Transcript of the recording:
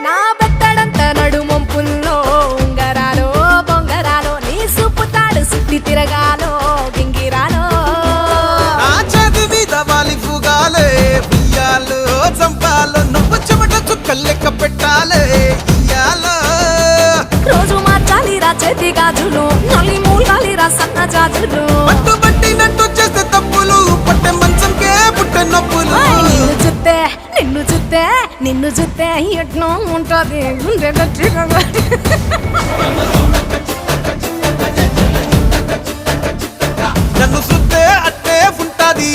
నా బెత్తడంత నడుమొంపుల్లో ఉంగరాలో బొంగరాలో నీ సూపు తాడు సుత్తి తిరగాలో గింగిరాలో నా చేతి మీద వాలి ఫుగాలే బియ్యాలు చంపాలో నువ్వు చెమట చుక్కలు లెక్క పెట్టాలే ఇయ్యాలో రోజు మార్చాలిరా చేతి గాజులు నల్లి మూలాలిరా సన్న జాజులు పట్టు పట్టినట్టు చేస్తే తప్పులు పట్టే మంచంకే పుట్టే నొప్పులు నిన్ను చూస్తే ఎట్నో ఉంటది గుండె గట్టిగా నన్ను సుత్తే అట్టే ఉంటాది